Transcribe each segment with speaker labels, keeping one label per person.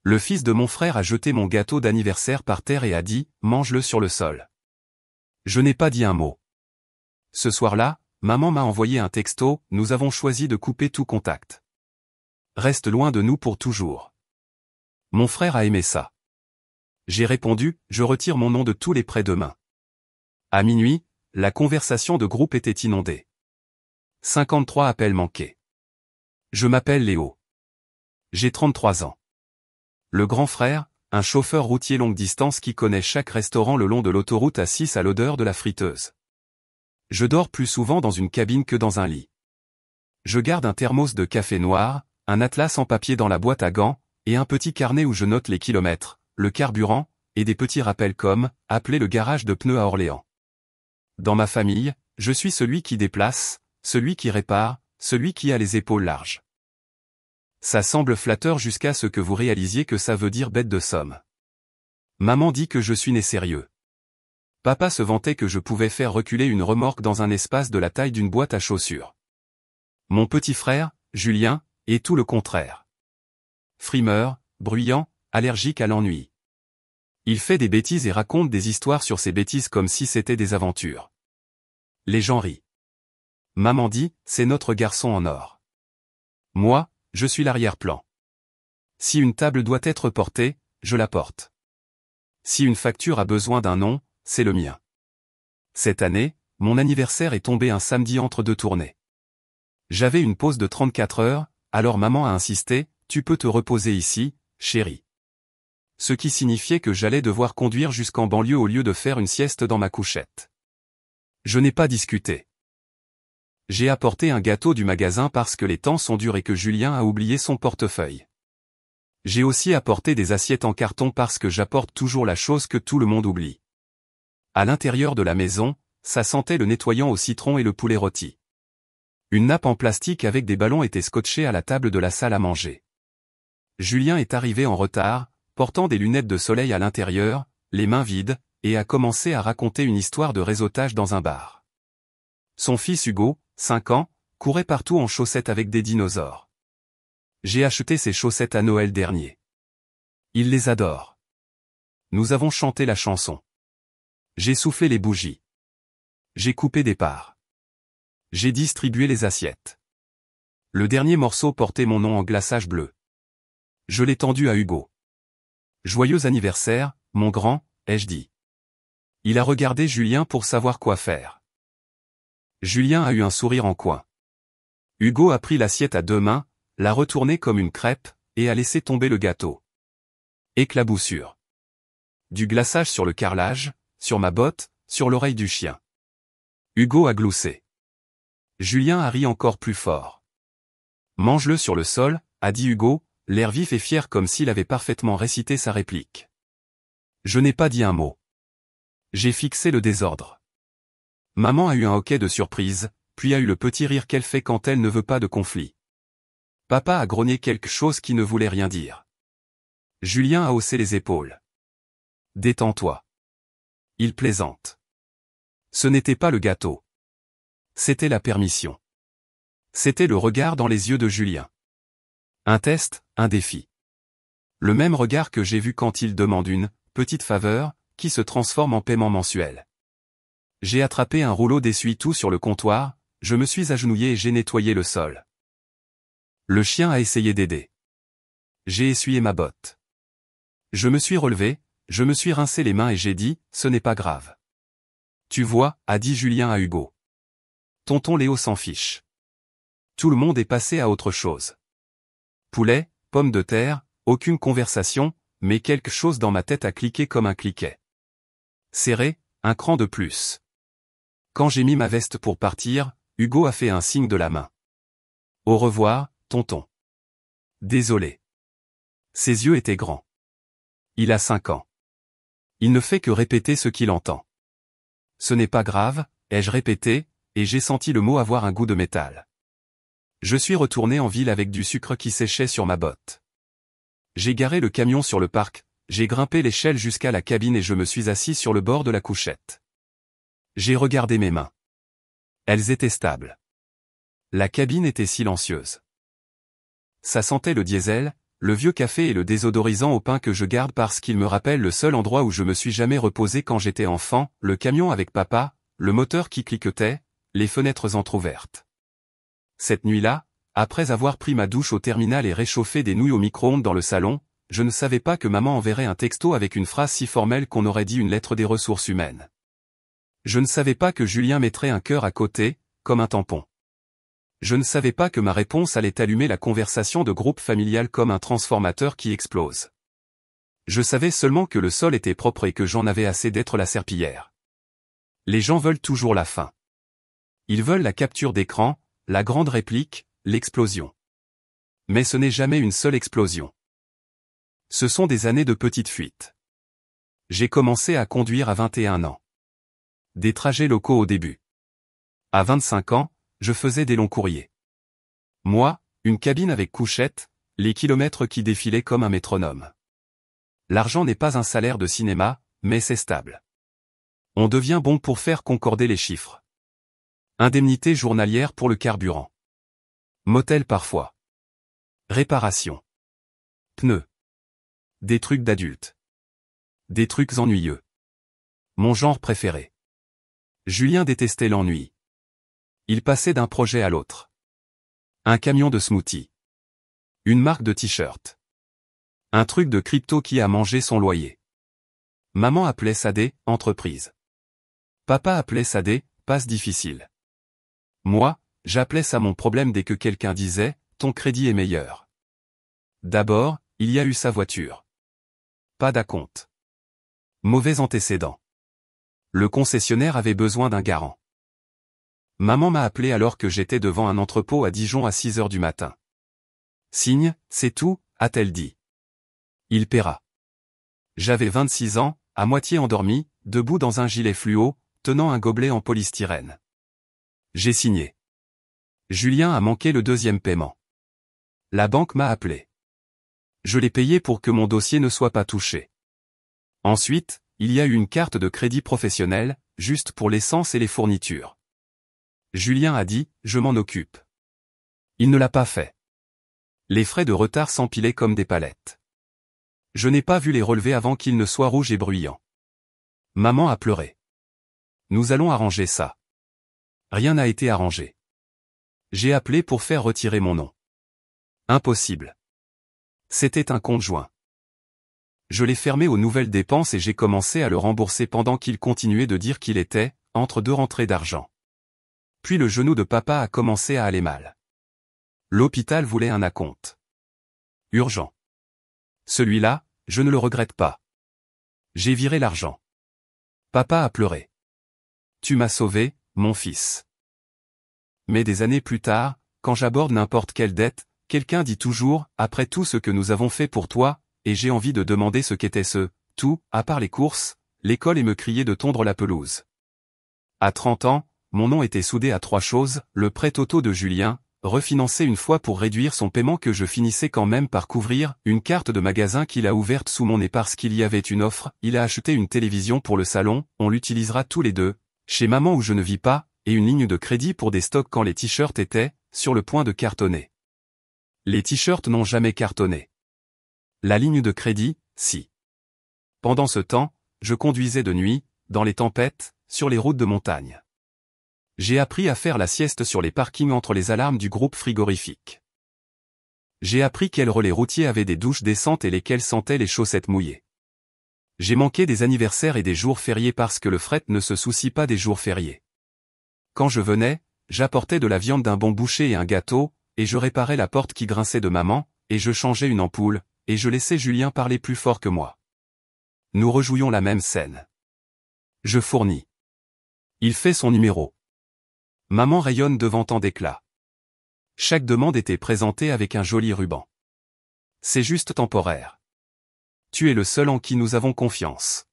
Speaker 1: Le fils de mon frère a jeté mon gâteau d'anniversaire par terre et a dit « Mange-le sur le sol ». Je n'ai pas dit un mot. Ce soir-là, maman m'a envoyé un texto « Nous avons choisi de couper tout contact. Reste loin de nous pour toujours. » Mon frère a aimé ça. J'ai répondu « Je retire mon nom de tous les prêts demain. » À minuit, la conversation de groupe était inondée. 53 appels manqués. Je m'appelle Léo. J'ai 33 ans. Le grand frère, un chauffeur routier longue distance qui connaît chaque restaurant le long de l'autoroute A6 à l'odeur de la friteuse. Je dors plus souvent dans une cabine que dans un lit. Je garde un thermos de café noir, un atlas en papier dans la boîte à gants, et un petit carnet où je note les kilomètres, le carburant, et des petits rappels comme « Appelez le garage de pneus à Orléans ». Dans ma famille, je suis celui qui déplace, celui qui répare, celui qui a les épaules larges. Ça semble flatteur jusqu'à ce que vous réalisiez que ça veut dire bête de somme. Maman dit que je suis né sérieux. Papa se vantait que je pouvais faire reculer une remorque dans un espace de la taille d'une boîte à chaussures. Mon petit frère, Julien, est tout le contraire. Frimeur, bruyant, allergique à l'ennui. Il fait des bêtises et raconte des histoires sur ces bêtises comme si c'était des aventures. Les gens rient. Maman dit, c'est notre garçon en or. Moi, je suis l'arrière-plan. Si une table doit être portée, je la porte. Si une facture a besoin d'un nom, c'est le mien. Cette année, mon anniversaire est tombé un samedi entre deux tournées. J'avais une pause de 34 heures, alors maman a insisté, tu peux te reposer ici, chérie. Ce qui signifiait que j'allais devoir conduire jusqu'en banlieue au lieu de faire une sieste dans ma couchette. Je n'ai pas discuté. J'ai apporté un gâteau du magasin parce que les temps sont durs et que Julien a oublié son portefeuille. J'ai aussi apporté des assiettes en carton parce que j'apporte toujours la chose que tout le monde oublie. À l'intérieur de la maison, ça sentait le nettoyant au citron et le poulet rôti. Une nappe en plastique avec des ballons était scotchée à la table de la salle à manger. Julien est arrivé en retard, portant des lunettes de soleil à l'intérieur, les mains vides, et a commencé à raconter une histoire de réseautage dans un bar. Son fils Hugo, 5 ans, courait partout en chaussettes avec des dinosaures. J'ai acheté ces chaussettes à Noël dernier. Il les adore. Nous avons chanté la chanson. J'ai soufflé les bougies. J'ai coupé des parts. J'ai distribué les assiettes. Le dernier morceau portait mon nom en glaçage bleu. Je l'ai tendu à Hugo. Joyeux anniversaire, mon grand, ai-je dit. Il a regardé Julien pour savoir quoi faire. Julien a eu un sourire en coin. Hugo a pris l'assiette à deux mains, l'a retournée comme une crêpe, et a laissé tomber le gâteau. Éclaboussure. Du glaçage sur le carrelage, sur ma botte, sur l'oreille du chien. Hugo a gloussé. Julien a ri encore plus fort. Mange-le sur le sol, a dit Hugo, l'air vif et fier comme s'il avait parfaitement récité sa réplique. Je n'ai pas dit un mot. J'ai fixé le désordre. Maman a eu un hoquet de surprise, puis a eu le petit rire qu'elle fait quand elle ne veut pas de conflit. Papa a grogné quelque chose qui ne voulait rien dire. Julien a haussé les épaules. Détends-toi. Il plaisante. Ce n'était pas le gâteau. C'était la permission. C'était le regard dans les yeux de Julien. Un test, un défi. Le même regard que j'ai vu quand il demande une petite faveur, qui se transforme en paiement mensuel. J'ai attrapé un rouleau d'essuie-tout sur le comptoir, je me suis agenouillé et j'ai nettoyé le sol. Le chien a essayé d'aider. J'ai essuyé ma botte. Je me suis relevé, je me suis rincé les mains et j'ai dit, ce n'est pas grave. Tu vois, a dit Julien à Hugo. Tonton Léo s'en fiche. Tout le monde est passé à autre chose. Poulet, pommes de terre, aucune conversation, mais quelque chose dans ma tête a cliqué comme un cliquet. Serré, un cran de plus. Quand j'ai mis ma veste pour partir, Hugo a fait un signe de la main. Au revoir, tonton. Désolé. Ses yeux étaient grands. Il a 5 ans. Il ne fait que répéter ce qu'il entend. Ce n'est pas grave, ai-je répété, et j'ai senti le mot avoir un goût de métal. Je suis retourné en ville avec du sucre qui séchait sur ma botte. J'ai garé le camion sur le parc, j'ai grimpé l'échelle jusqu'à la cabine et je me suis assis sur le bord de la couchette. J'ai regardé mes mains. Elles étaient stables. La cabine était silencieuse. Ça sentait le diesel, le vieux café et le désodorisant au pain que je garde parce qu'il me rappelle le seul endroit où je me suis jamais reposé quand j'étais enfant, le camion avec papa, le moteur qui cliquetait, les fenêtres entr'ouvertes. Cette nuit-là, après avoir pris ma douche au terminal et réchauffé des nouilles au micro-ondes dans le salon, je ne savais pas que maman enverrait un texto avec une phrase si formelle qu'on aurait dit une lettre des ressources humaines. Je ne savais pas que Julien mettrait un cœur à côté, comme un tampon. Je ne savais pas que ma réponse allait allumer la conversation de groupe familial comme un transformateur qui explose. Je savais seulement que le sol était propre et que j'en avais assez d'être la serpillière. Les gens veulent toujours la fin. Ils veulent la capture d'écran, la grande réplique, l'explosion. Mais ce n'est jamais une seule explosion. Ce sont des années de petites fuites. J'ai commencé à conduire à 21 ans. Des trajets locaux au début. À 25 ans, je faisais des longs courriers. Moi, une cabine avec couchette, les kilomètres qui défilaient comme un métronome. L'argent n'est pas un salaire de cinéma, mais c'est stable. On devient bon pour faire concorder les chiffres. Indemnité journalière pour le carburant. Motel parfois. Réparation. Pneus. Des trucs d'adultes. Des trucs ennuyeux. Mon genre préféré. Julien détestait l'ennui. Il passait d'un projet à l'autre. Un camion de smoothie. Une marque de t-shirt. Un truc de crypto qui a mangé son loyer. Maman appelait ça des entreprises. Papa appelait ça des passes difficiles. Moi, j'appelais ça mon problème dès que quelqu'un disait « ton crédit est meilleur ». D'abord, il y a eu sa voiture. Pas d'acompte. Mauvais antécédent. Le concessionnaire avait besoin d'un garant. Maman m'a appelé alors que j'étais devant un entrepôt à Dijon à 6 heures du matin. Signe, c'est tout, a-t-elle dit. Il paiera. J'avais 26 ans, à moitié endormi, debout dans un gilet fluo, tenant un gobelet en polystyrène. J'ai signé. Julien a manqué le deuxième paiement. La banque m'a appelé. Je l'ai payé pour que mon dossier ne soit pas touché. Ensuite, il y a eu une carte de crédit professionnel, juste pour l'essence et les fournitures. Julien a dit, je m'en occupe. Il ne l'a pas fait. Les frais de retard s'empilaient comme des palettes. Je n'ai pas vu les relever avant qu'ils ne soient rouges et bruyants. Maman a pleuré. Nous allons arranger ça. Rien n'a été arrangé. J'ai appelé pour faire retirer mon nom. Impossible. C'était un compte joint. Je l'ai fermé aux nouvelles dépenses et j'ai commencé à le rembourser pendant qu'il continuait de dire qu'il était, entre deux rentrées d'argent. Puis le genou de papa a commencé à aller mal. L'hôpital voulait un acompte. Urgent. Celui-là, je ne le regrette pas. J'ai viré l'argent. Papa a pleuré. Tu m'as sauvé, mon fils. Mais des années plus tard, quand j'aborde n'importe quelle dette, quelqu'un dit toujours, après tout ce que nous avons fait pour toi, et j'ai envie de demander ce qu'était ce tout, à part les courses, l'école et me crier de tondre la pelouse. À 30 ans, mon nom était soudé à 3 choses, le prêt auto de Julien, refinancé une fois pour réduire son paiement que je finissais quand même par couvrir, une carte de magasin qu'il a ouverte sous mon nez parce qu'il y avait une offre, il a acheté une télévision pour le salon, on l'utilisera tous les deux, chez maman où je ne vis pas, et une ligne de crédit pour des stocks quand les t-shirts étaient, sur le point de cartonner. Les t-shirts n'ont jamais cartonné. La ligne de crédit, si. Pendant ce temps, je conduisais de nuit, dans les tempêtes, sur les routes de montagne. J'ai appris à faire la sieste sur les parkings entre les alarmes du groupe frigorifique. J'ai appris quels relais routiers avaient des douches décentes et lesquels sentaient les chaussettes mouillées. J'ai manqué des anniversaires et des jours fériés parce que le fret ne se soucie pas des jours fériés. Quand je venais, j'apportais de la viande d'un bon boucher et un gâteau, et je réparais la porte qui grinçait de maman, et je changeais une ampoule, et je laissais Julien parler plus fort que moi. Nous rejouions la même scène. Je fournis. Il fait son numéro. Maman rayonne devant tant d'éclat. Chaque demande était présentée avec un joli ruban. C'est juste temporaire. Tu es le seul en qui nous avons confiance.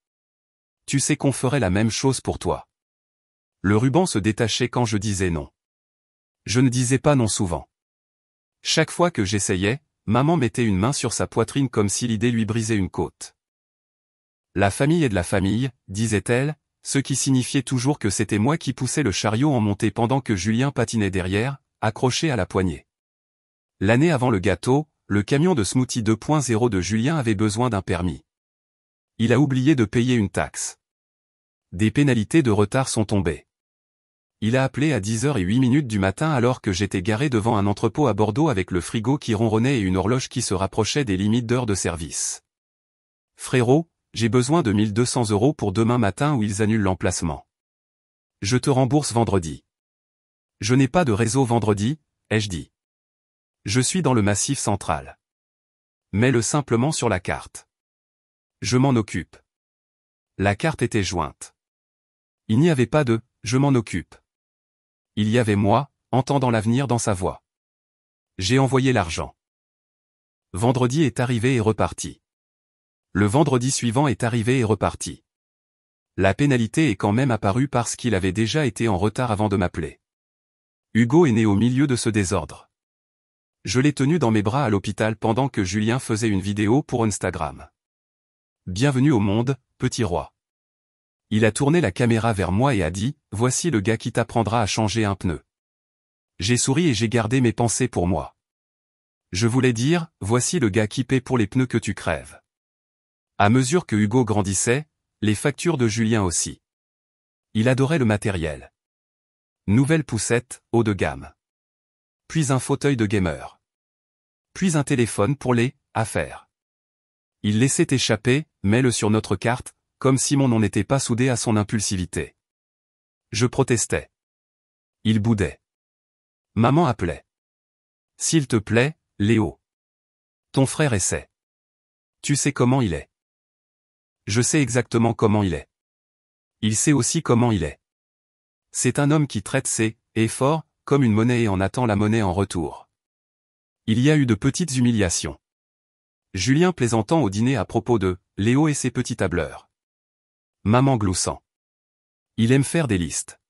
Speaker 1: Tu sais qu'on ferait la même chose pour toi. Le ruban se détachait quand je disais non. Je ne disais pas non souvent. Chaque fois que j'essayais, maman mettait une main sur sa poitrine comme si l'idée lui brisait une côte. La famille est de la famille, disait-elle, ce qui signifiait toujours que c'était moi qui poussais le chariot en montée pendant que Julien patinait derrière, accroché à la poignée. L'année avant le gâteau, le camion de Smoothie 2.0 de Julien avait besoin d'un permis. Il a oublié de payer une taxe. Des pénalités de retard sont tombées. Il a appelé à 10h08 du matin alors que j'étais garé devant un entrepôt à Bordeaux avec le frigo qui ronronnait et une horloge qui se rapprochait des limites d'heures de service. Frérot, j'ai besoin de 1200 € pour demain matin ou ils annulent l'emplacement. Je te rembourse vendredi. Je n'ai pas de réseau vendredi, ai-je dit. Je suis dans le Massif central. Mets-le simplement sur la carte. Je m'en occupe. La carte était jointe. Il n'y avait pas de « je m'en occupe ». Il y avait moi, entendant l'avenir dans sa voix. J'ai envoyé l'argent. Vendredi est arrivé et reparti. Le vendredi suivant est arrivé et reparti. La pénalité est quand même apparue parce qu'il avait déjà été en retard avant de m'appeler. Hugo est né au milieu de ce désordre. Je l'ai tenu dans mes bras à l'hôpital pendant que Julien faisait une vidéo pour Instagram. Bienvenue au monde, petit roi. Il a tourné la caméra vers moi et a dit, voici le gars qui t'apprendra à changer un pneu. J'ai souri et j'ai gardé mes pensées pour moi. Je voulais dire, voici le gars qui paie pour les pneus que tu crèves. À mesure que Hugo grandissait, les factures de Julien aussi. Il adorait le matériel. Nouvelle poussette, haut de gamme. Puis un fauteuil de gamer. Puis un téléphone pour les affaires. Il laissait échapper, mets-le sur notre carte, comme si mon nom n'était pas soudé à son impulsivité. Je protestais. Il boudait. Maman appelait. S'il te plaît, Léo. Ton frère essaie. Tu sais comment il est. Je sais exactement comment il est. Il sait aussi comment il est. C'est un homme qui traite ses efforts comme une monnaie et en attend la monnaie en retour. Il y a eu de petites humiliations. Julien plaisantant au dîner à propos de Léo et ses petits tableurs. Maman gloussant. Il aime faire des listes.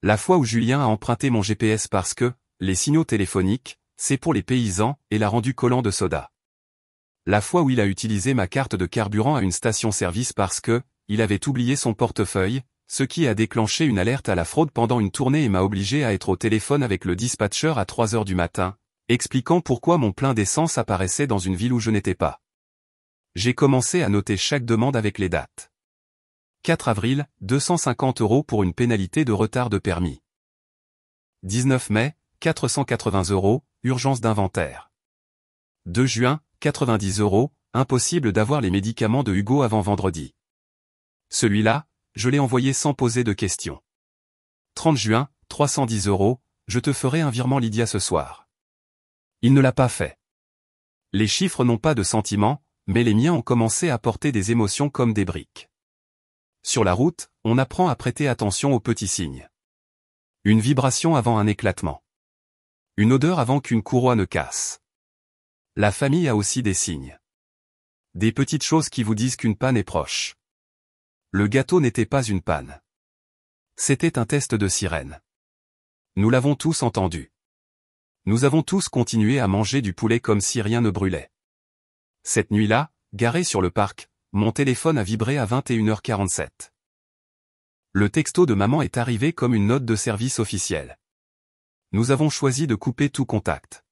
Speaker 1: La fois où Julien a emprunté mon GPS parce que les signaux téléphoniques, c'est pour les paysans et l'a rendu collant de soda. La fois où il a utilisé ma carte de carburant à une station-service parce que il avait oublié son portefeuille, ce qui a déclenché une alerte à la fraude pendant une tournée et m'a obligé à être au téléphone avec le dispatcher à 3h du matin, expliquant pourquoi mon plein d'essence apparaissait dans une ville où je n'étais pas. J'ai commencé à noter chaque demande avec les dates. 4 avril, 250 € pour une pénalité de retard de permis. 19 mai, 480 €, urgence d'inventaire. 2 juin, 90 €, impossible d'avoir les médicaments de Hugo avant vendredi. Celui-là, je l'ai envoyé sans poser de questions. 30 juin, 310 €, je te ferai un virement Lydia ce soir. Il ne l'a pas fait. Les chiffres n'ont pas de sentiment, mais les miens ont commencé à porter des émotions comme des briques. Sur la route, on apprend à prêter attention aux petits signes. Une vibration avant un éclatement. Une odeur avant qu'une courroie ne casse. La famille a aussi des signes. Des petites choses qui vous disent qu'une panne est proche. Le gâteau n'était pas une panne. C'était un test de sirène. Nous l'avons tous entendu. Nous avons tous continué à manger du poulet comme si rien ne brûlait. Cette nuit-là, garé sur le parc, mon téléphone a vibré à 21h47. Le texto de maman est arrivé comme une note de service officielle. Nous avons choisi de couper tout contact.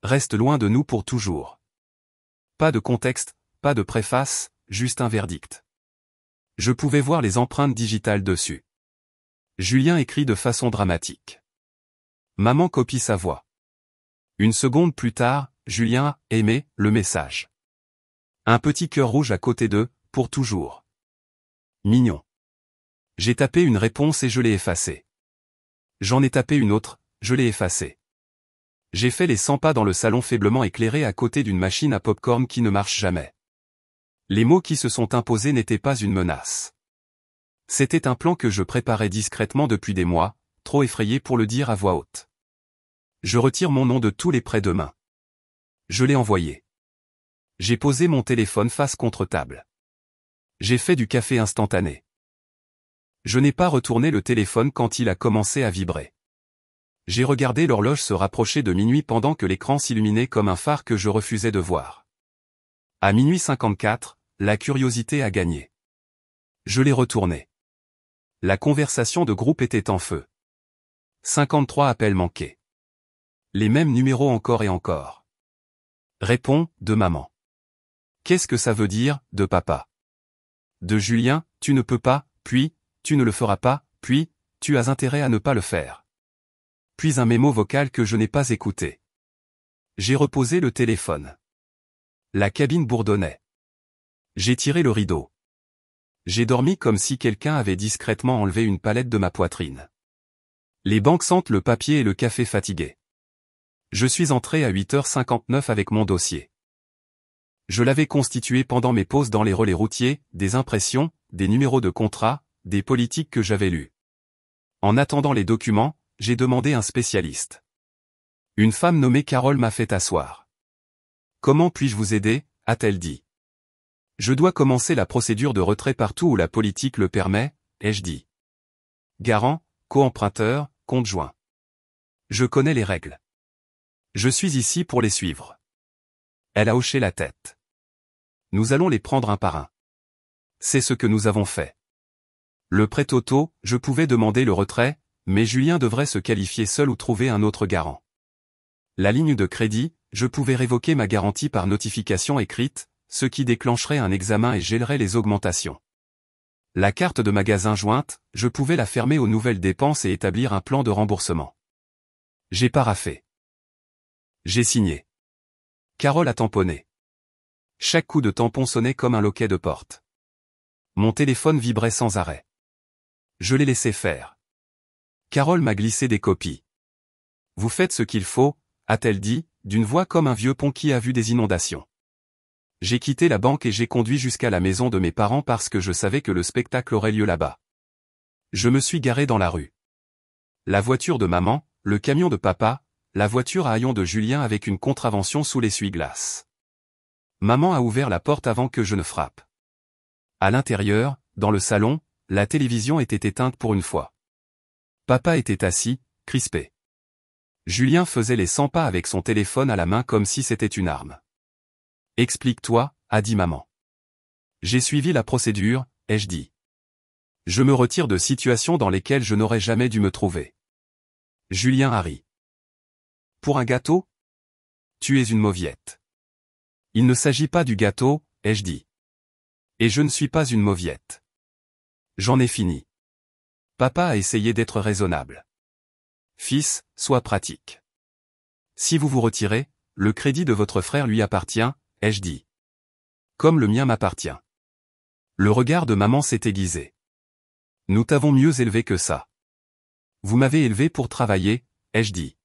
Speaker 1: Reste loin de nous pour toujours. Pas de contexte, pas de préface, juste un verdict. Je pouvais voir les empreintes digitales dessus. Julien écrit de façon dramatique. Maman copie sa voix. Une seconde plus tard, Julien a aimé le message. Un petit cœur rouge à côté d'eux, pour toujours. Mignon. J'ai tapé une réponse et je l'ai effacée. J'en ai tapé une autre, je l'ai effacée. J'ai fait les 100 pas dans le salon faiblement éclairé à côté d'une machine à pop-corn qui ne marche jamais. Les mots qui se sont imposés n'étaient pas une menace. C'était un plan que je préparais discrètement depuis des mois, trop effrayé pour le dire à voix haute. Je retire mon nom de tous les prêts demain. Je l'ai envoyé. J'ai posé mon téléphone face contre table. J'ai fait du café instantané. Je n'ai pas retourné le téléphone quand il a commencé à vibrer. J'ai regardé l'horloge se rapprocher de minuit pendant que l'écran s'illuminait comme un phare que je refusais de voir. À minuit 54, la curiosité a gagné. Je l'ai retourné. La conversation de groupe était en feu. 53 appels manqués. Les mêmes numéros encore et encore. Réponds, de maman. Qu'est-ce que ça veut dire, de papa? De Julien, tu ne peux pas, puis, tu ne le feras pas, puis, tu as intérêt à ne pas le faire. Puis un mémo vocal que je n'ai pas écouté. J'ai reposé le téléphone. La cabine bourdonnait. J'ai tiré le rideau. J'ai dormi comme si quelqu'un avait discrètement enlevé une palette de ma poitrine. Les banques sentent le papier et le café fatigué. Je suis entré à 8h59 avec mon dossier. Je l'avais constitué pendant mes pauses dans les relais routiers, des impressions, des numéros de contrat, des politiques que j'avais lus. En attendant les documents, j'ai demandé un spécialiste. Une femme nommée Carole m'a fait asseoir. « Comment puis-je vous aider ?» a-t-elle dit. « Je dois commencer la procédure de retrait partout où la politique le permet », ai-je dit. Garant, co-emprunteur, compte joint. Je connais les règles. Je suis ici pour les suivre. Elle a hoché la tête. Nous allons les prendre un par un. C'est ce que nous avons fait. Le prêt auto, je pouvais demander le retrait, mais Julien devrait se qualifier seul ou trouver un autre garant. La ligne de crédit, je pouvais révoquer ma garantie par notification écrite, ce qui déclencherait un examen et gèlerait les augmentations. La carte de magasin jointe, je pouvais la fermer aux nouvelles dépenses et établir un plan de remboursement. J'ai paraphé. J'ai signé. Carole a tamponné. Chaque coup de tampon sonnait comme un loquet de porte. Mon téléphone vibrait sans arrêt. Je l'ai laissé faire. Carole m'a glissé des copies. « Vous faites ce qu'il faut », a-t-elle dit, d'une voix comme un vieux pont qui a vu des inondations. J'ai quitté la banque et j'ai conduit jusqu'à la maison de mes parents parce que je savais que le spectacle aurait lieu là-bas. Je me suis garé dans la rue. La voiture de maman, le camion de papa, la voiture à haillons de Julien avec une contravention sous l'essuie-glace. Maman a ouvert la porte avant que je ne frappe. À l'intérieur, dans le salon, la télévision était éteinte pour une fois. Papa était assis, crispé. Julien faisait les 100 pas avec son téléphone à la main comme si c'était une arme. « Explique-toi », a dit maman. J'ai suivi la procédure, ai-je dit. Je me retire de situations dans lesquelles je n'aurais jamais dû me trouver. Julien a ri. Pour un gâteau? Tu es une mauviette. Il ne s'agit pas du gâteau, ai-je dit. Et je ne suis pas une mauviette. J'en ai fini. Papa a essayé d'être raisonnable. Fils, sois pratique. Si vous vous retirez, le crédit de votre frère lui appartient, ai-je dit. Comme le mien m'appartient. Le regard de maman s'est aiguisé. Nous t'avons mieux élevé que ça. Vous m'avez élevé pour travailler, ai-je dit.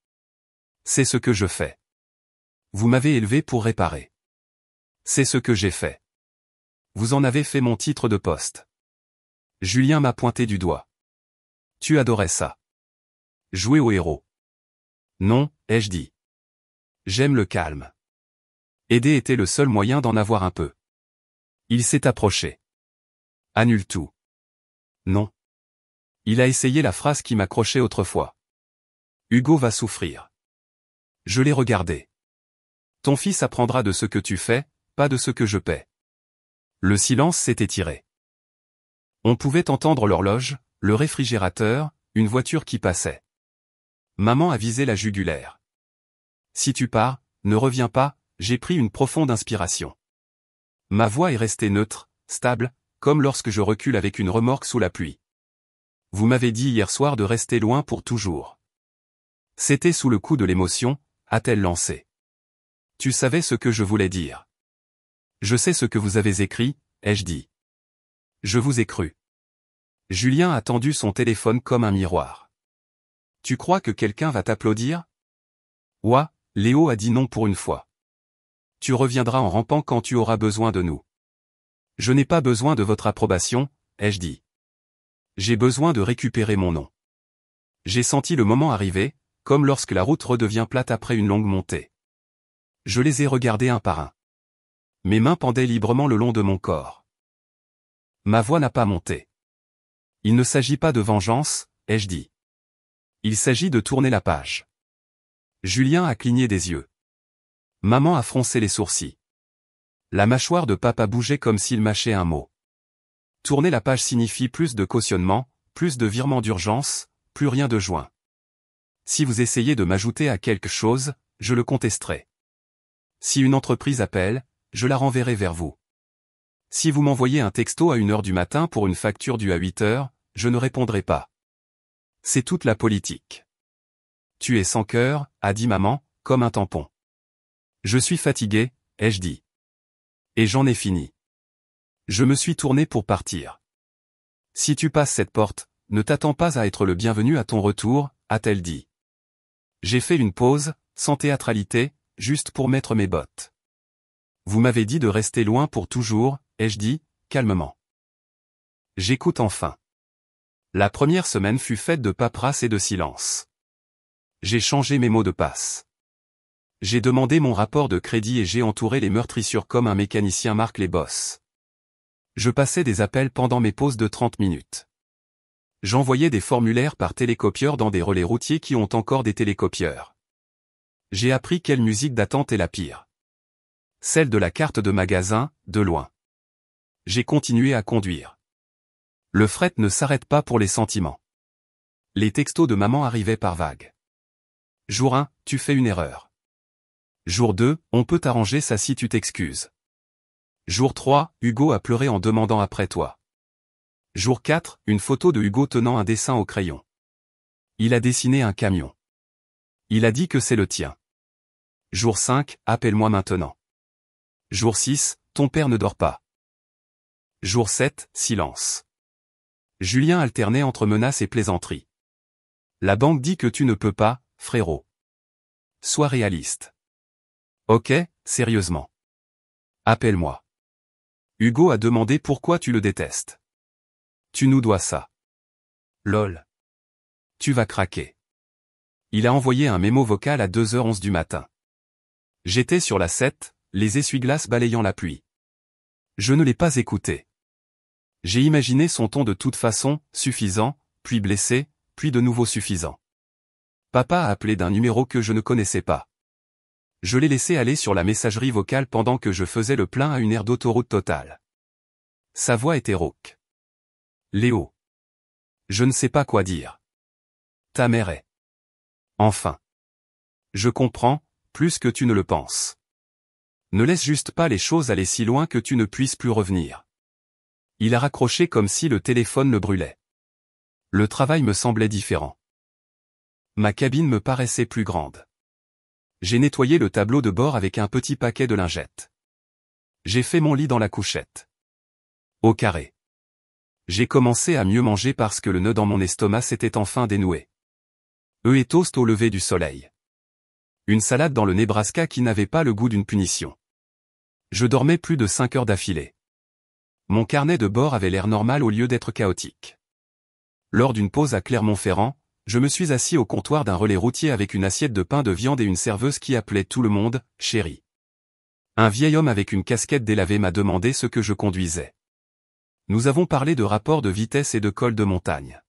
Speaker 1: C'est ce que je fais. Vous m'avez élevé pour réparer. C'est ce que j'ai fait. Vous en avez fait mon titre de poste. Julien m'a pointé du doigt. Tu adorais ça. Jouer au héros. Non, ai-je dit. J'aime le calme. Aider était le seul moyen d'en avoir un peu. Il s'est approché. Annule tout. Non. Il a essayé la phrase qui m'accrochait autrefois. Hugo va souffrir. Je l'ai regardé. Ton fils apprendra de ce que tu fais, pas de ce que je paie. Le silence s'est étiré. On pouvait entendre l'horloge, le réfrigérateur, une voiture qui passait. Maman a visé la jugulaire. Si tu pars, ne reviens pas, j'ai pris une profonde inspiration. Ma voix est restée neutre, stable, comme lorsque je recule avec une remorque sous la pluie. Vous m'avez dit hier soir de rester loin pour toujours. C'était sous le coup de l'émotion, a-t-elle lancé. Tu savais ce que je voulais dire. Je sais ce que vous avez écrit, ai-je dit. Je vous ai cru. Julien a tendu son téléphone comme un miroir. Tu crois que quelqu'un va t'applaudir? Ouah, Léo a dit non pour une fois. Tu reviendras en rampant quand tu auras besoin de nous. Je n'ai pas besoin de votre approbation, ai-je dit. J'ai besoin de récupérer mon nom. J'ai senti le moment arriver, comme lorsque la route redevient plate après une longue montée. Je les ai regardés un par un. Mes mains pendaient librement le long de mon corps. Ma voix n'a pas monté. Il ne s'agit pas de vengeance, ai-je dit. Il s'agit de tourner la page. Julien a cligné des yeux. Maman a froncé les sourcils. La mâchoire de papa bougeait comme s'il mâchait un mot. Tourner la page signifie plus de cautionnement, plus de virements d'urgence, plus rien de joint. Si vous essayez de m'ajouter à quelque chose, je le contesterai. Si une entreprise appelle, je la renverrai vers vous. Si vous m'envoyez un texto à 1h du matin pour une facture due à 8h, je ne répondrai pas. C'est toute la politique. Tu es sans cœur, a dit maman, comme un tampon. Je suis fatigué, ai-je dit. Et j'en ai fini. Je me suis tourné pour partir. Si tu passes cette porte, ne t'attends pas à être le bienvenu à ton retour, a-t-elle dit. J'ai fait une pause, sans théâtralité, juste pour mettre mes bottes. Vous m'avez dit de rester loin pour toujours, ai-je dit, calmement. J'écoute enfin. La première semaine fut faite de paperasse et de silence. J'ai changé mes mots de passe. J'ai demandé mon rapport de crédit et j'ai entouré les meurtrissures comme un mécanicien marque les bosses. Je passais des appels pendant mes pauses de 30 minutes. J'envoyais des formulaires par télécopieur dans des relais routiers qui ont encore des télécopieurs. J'ai appris quelle musique d'attente est la pire. Celle de la carte de magasin, de loin. J'ai continué à conduire. Le fret ne s'arrête pas pour les sentiments. Les textos de maman arrivaient par vagues. Jour 1, tu fais une erreur. Jour 2, on peut t'arranger ça si tu t'excuses. Jour 3, Hugo a pleuré en demandant après toi. Jour 4, une photo de Hugo tenant un dessin au crayon. Il a dessiné un camion. Il a dit que c'est le tien. Jour 5, appelle-moi maintenant. Jour 6, ton père ne dort pas. Jour 7, silence. Julien alternait entre menaces et plaisanteries. La banque dit que tu ne peux pas, frérot. Sois réaliste. Ok, sérieusement. Appelle-moi. Hugo a demandé pourquoi tu le détestes. Tu nous dois ça. Lol. Tu vas craquer. Il a envoyé un mémo vocal à 2h11 du matin. J'étais sur la 7, les essuie-glaces balayant la pluie. Je ne l'ai pas écouté. J'ai imaginé son ton de toute façon, suffisant, puis blessé, puis de nouveau suffisant. Papa a appelé d'un numéro que je ne connaissais pas. Je l'ai laissé aller sur la messagerie vocale pendant que je faisais le plein à une aire d'autoroute totale. Sa voix était rauque. Léo. Je ne sais pas quoi dire. Ta mère est. Enfin. Je comprends, plus que tu ne le penses. Ne laisse juste pas les choses aller si loin que tu ne puisses plus revenir. Il a raccroché comme si le téléphone le brûlait. Le travail me semblait différent. Ma cabine me paraissait plus grande. J'ai nettoyé le tableau de bord avec un petit paquet de lingettes. J'ai fait mon lit dans la couchette. Au carré. J'ai commencé à mieux manger parce que le nœud dans mon estomac s'était enfin dénoué. Œufs et toast au lever du soleil. Une salade dans le Nebraska qui n'avait pas le goût d'une punition. Je dormais plus de 5 heures d'affilée. Mon carnet de bord avait l'air normal au lieu d'être chaotique. Lors d'une pause à Clermont-Ferrand, je me suis assis au comptoir d'un relais routier avec une assiette de pain de viande et une serveuse qui appelait tout le monde « chérie ». Un vieil homme avec une casquette délavée m'a demandé ce que je conduisais. Nous avons parlé de rapports de vitesse et de col de montagne.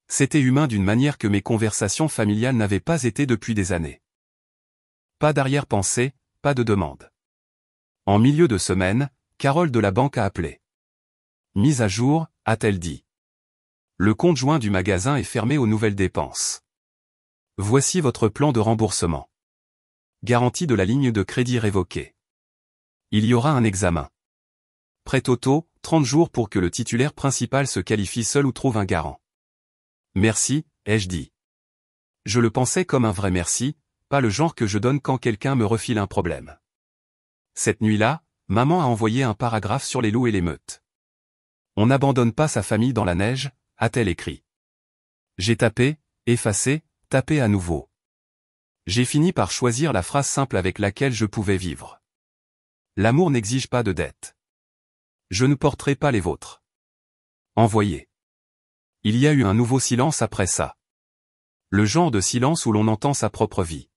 Speaker 1: C'était humain d'une manière que mes conversations familiales n'avaient pas été depuis des années. Pas d'arrière-pensée, pas de demande. En milieu de semaine, Carole de la banque a appelé. Mise à jour, a-t-elle dit. Le compte joint du magasin est fermé aux nouvelles dépenses. Voici votre plan de remboursement. Garantie de la ligne de crédit révoquée. Il y aura un examen. Prêt auto, 30 jours pour que le titulaire principal se qualifie seul ou trouve un garant. Merci, ai-je dit. Je le pensais comme un vrai merci, pas le genre que je donne quand quelqu'un me refile un problème. Cette nuit-là, maman a envoyé un paragraphe sur les loups et les meutes. On n'abandonne pas sa famille dans la neige, a-t-elle écrit. J'ai tapé, effacé, tapé à nouveau. J'ai fini par choisir la phrase simple avec laquelle je pouvais vivre. L'amour n'exige pas de dette. Je ne porterai pas les vôtres. Envoyé. Il y a eu un nouveau silence après ça. Le genre de silence où l'on entend sa propre vie.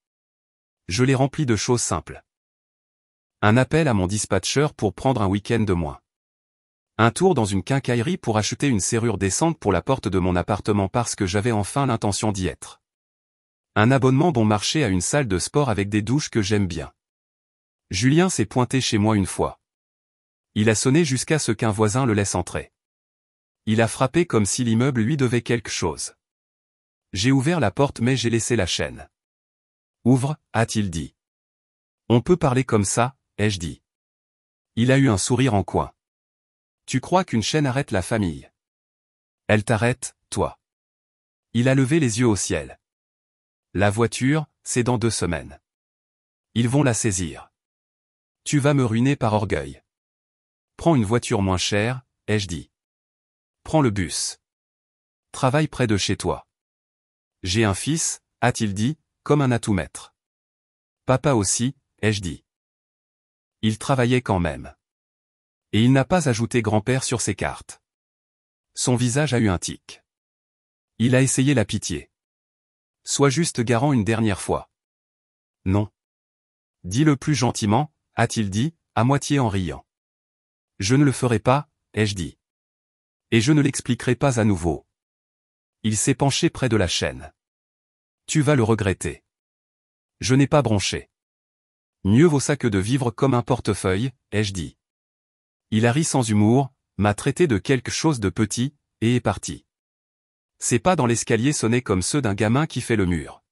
Speaker 1: Je l'ai rempli de choses simples. Un appel à mon dispatcher pour prendre un week-end de moins. Un tour dans une quincaillerie pour acheter une serrure décente pour la porte de mon appartement parce que j'avais enfin l'intention d'y être. Un abonnement bon marché à une salle de sport avec des douches que j'aime bien. Julien s'est pointé chez moi une fois. Il a sonné jusqu'à ce qu'un voisin le laisse entrer. Il a frappé comme si l'immeuble lui devait quelque chose. J'ai ouvert la porte mais j'ai laissé la chaîne. Ouvre, a-t-il dit. On peut parler comme ça, ai-je dit. Il a eu un sourire en coin. Tu crois qu'une chaîne arrête la famille? Elle t'arrête, toi. Il a levé les yeux au ciel. La voiture, c'est dans 2 semaines. Ils vont la saisir. Tu vas me ruiner par orgueil. Prends une voiture moins chère, ai-je dit. Prends le bus. Travaille près de chez toi. J'ai un fils, a-t-il dit, comme un atout-maître. Papa aussi, ai-je dit. Il travaillait quand même. Et il n'a pas ajouté grand-père sur ses cartes. Son visage a eu un tic. Il a essayé la pitié. Sois juste garant une dernière fois. Non. Dis-le plus gentiment, a-t-il dit, à moitié en riant. Je ne le ferai pas, ai-je dit. Et je ne l'expliquerai pas à nouveau. Il s'est penché près de la chaîne. Tu vas le regretter. Je n'ai pas bronché. Mieux vaut ça que de vivre comme un portefeuille, ai-je dit. Il a ri sans humour, m'a traité de quelque chose de petit, et est parti. Ses pas dans l'escalier sonnaient comme ceux d'un gamin qui fait le mur.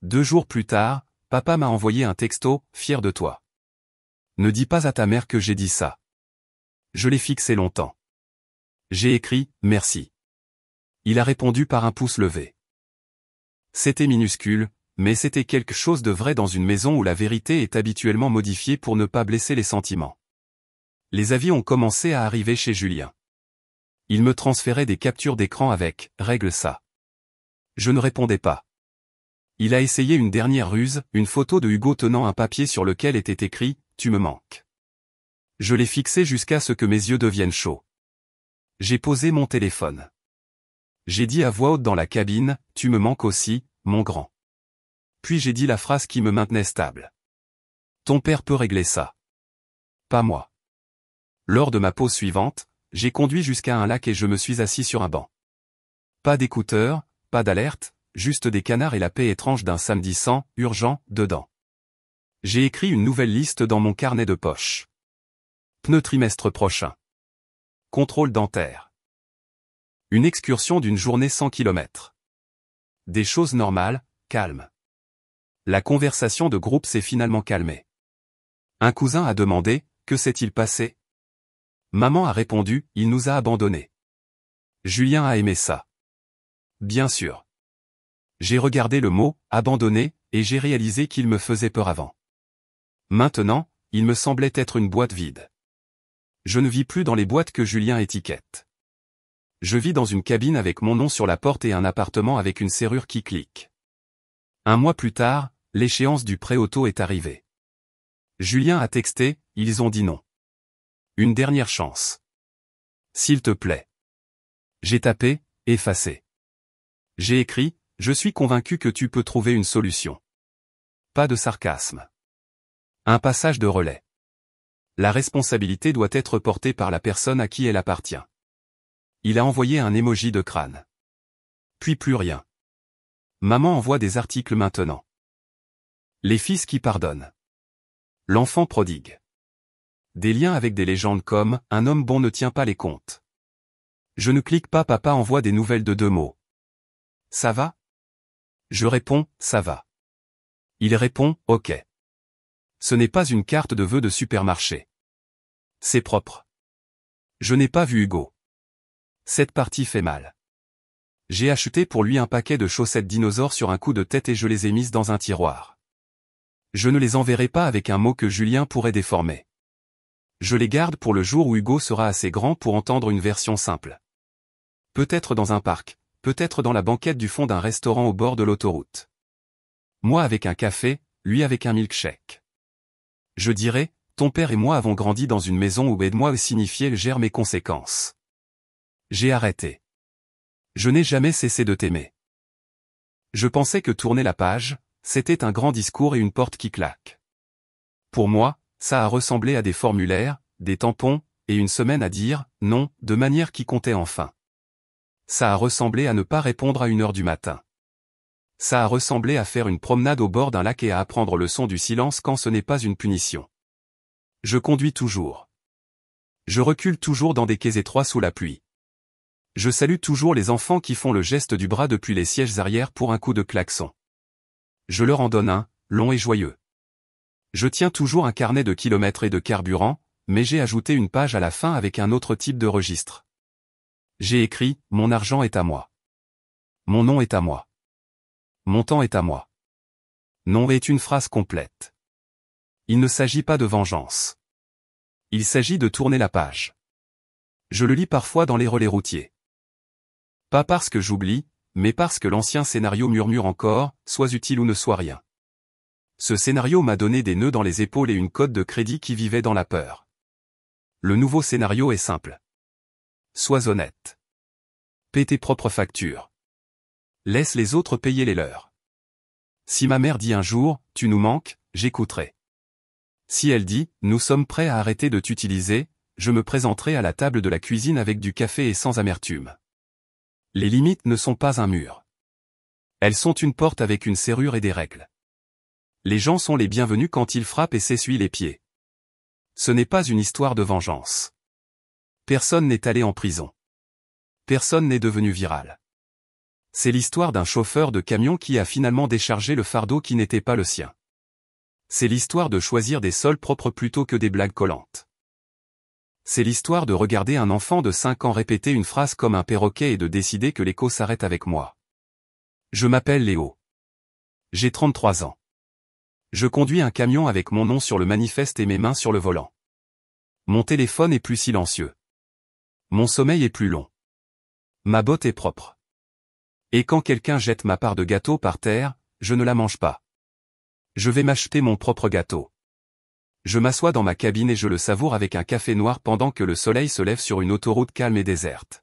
Speaker 1: 2 jours plus tard, papa m'a envoyé un texto, fier de toi. Ne dis pas à ta mère que j'ai dit ça. Je l'ai fixé longtemps. J'ai écrit, merci. Il a répondu par un pouce levé. C'était minuscule, mais c'était quelque chose de vrai dans une maison où la vérité est habituellement modifiée pour ne pas blesser les sentiments. Les avis ont commencé à arriver chez Julien. Il me transférait des captures d'écran avec « Règle ça ». Je ne répondais pas. Il a essayé une dernière ruse, une photo de Hugo tenant un papier sur lequel était écrit « Tu me manques ». Je l'ai fixé jusqu'à ce que mes yeux deviennent chauds. J'ai posé mon téléphone. J'ai dit à voix haute dans la cabine « Tu me manques aussi, mon grand ». Puis j'ai dit la phrase qui me maintenait stable. Ton père peut régler ça. Pas moi. Lors de ma pause suivante, j'ai conduit jusqu'à un lac et je me suis assis sur un banc. Pas d'écouteurs, pas d'alerte, juste des canards et la paix étrange d'un samedi sans, urgent, dedans. J'ai écrit une nouvelle liste dans mon carnet de poche. Pneu trimestre prochain. Contrôle dentaire. Une excursion d'une journée 100 km. Des choses normales, calmes. La conversation de groupe s'est finalement calmée. Un cousin a demandé, que s'est-il passé? Maman a répondu, il nous a abandonnés. Julien a aimé ça. Bien sûr. J'ai regardé le mot, abandonné, et j'ai réalisé qu'il me faisait peur avant. Maintenant, il me semblait être une boîte vide. Je ne vis plus dans les boîtes que Julien étiquette. Je vis dans une cabine avec mon nom sur la porte et un appartement avec une serrure qui clique. 1 mois plus tard, l'échéance du prêt auto est arrivée. Julien a texté, ils ont dit non. Une dernière chance. S'il te plaît. J'ai tapé, effacé. J'ai écrit, je suis convaincu que tu peux trouver une solution. Pas de sarcasme. Un passage de relais. La responsabilité doit être portée par la personne à qui elle appartient. Il a envoyé un emoji de crâne. Puis plus rien. Maman envoie des articles maintenant. Les fils qui pardonnent. L'enfant prodigue. Des liens avec des légendes comme « Un homme bon ne tient pas les comptes ». Je ne clique pas, papa envoie des nouvelles de 2 mots. Ça va? Je réponds, ça va. Il répond, ok. Ce n'est pas une carte de vœux de supermarché. C'est propre. Je n'ai pas vu Hugo. Cette partie fait mal. J'ai acheté pour lui un paquet de chaussettes dinosaures sur un coup de tête et je les ai mises dans un tiroir. Je ne les enverrai pas avec un mot que Julien pourrait déformer. Je les garde pour le jour où Hugo sera assez grand pour entendre une version simple. Peut-être dans un parc, peut-être dans la banquette du fond d'un restaurant au bord de l'autoroute. Moi avec un café, lui avec un milkshake. Je dirais, ton père et moi avons grandi dans une maison où aide-moi signifiait gère mes conséquences. J'ai arrêté. Je n'ai jamais cessé de t'aimer. Je pensais que tourner la page, c'était un grand discours et une porte qui claque. Pour moi, ça a ressemblé à des formulaires, des tampons, et une semaine à dire « non » de manière qui comptait enfin. Ça a ressemblé à ne pas répondre à 1h du matin. Ça a ressemblé à faire une promenade au bord d'un lac et à apprendre le son du silence quand ce n'est pas une punition. Je conduis toujours. Je recule toujours dans des quais étroits sous la pluie. Je salue toujours les enfants qui font le geste du bras depuis les sièges arrière pour un coup de klaxon. Je leur en donne un, long et joyeux. Je tiens toujours un carnet de kilomètres et de carburant, mais j'ai ajouté une page à la fin avec un autre type de registre. J'ai écrit « Mon argent est à moi. Mon nom est à moi. Mon temps est à moi. » Non est une phrase complète. Il ne s'agit pas de vengeance. Il s'agit de tourner la page. Je le lis parfois dans les relais routiers. Pas parce que j'oublie, mais parce que l'ancien scénario murmure encore, sois utile ou ne sois rien. Ce scénario m'a donné des nœuds dans les épaules et une cote de crédit qui vivait dans la peur. Le nouveau scénario est simple. Sois honnête. Paie tes propres factures. Laisse les autres payer les leurs. Si ma mère dit un jour, tu nous manques, j'écouterai. Si elle dit, nous sommes prêts à arrêter de t'utiliser, je me présenterai à la table de la cuisine avec du café et sans amertume. Les limites ne sont pas un mur. Elles sont une porte avec une serrure et des règles. Les gens sont les bienvenus quand ils frappent et s'essuient les pieds. Ce n'est pas une histoire de vengeance. Personne n'est allé en prison. Personne n'est devenu viral. C'est l'histoire d'un chauffeur de camion qui a finalement déchargé le fardeau qui n'était pas le sien. C'est l'histoire de choisir des sols propres plutôt que des blagues collantes. C'est l'histoire de regarder un enfant de 5 ans répéter une phrase comme un perroquet et de décider que l'écho s'arrête avec moi. Je m'appelle Léo. J'ai 33 ans. Je conduis un camion avec mon nom sur le manifeste et mes mains sur le volant. Mon téléphone est plus silencieux. Mon sommeil est plus long. Ma botte est propre. Et quand quelqu'un jette ma part de gâteau par terre, je ne la mange pas. Je vais m'acheter mon propre gâteau. Je m'assois dans ma cabine et je le savoure avec un café noir pendant que le soleil se lève sur une autoroute calme et déserte.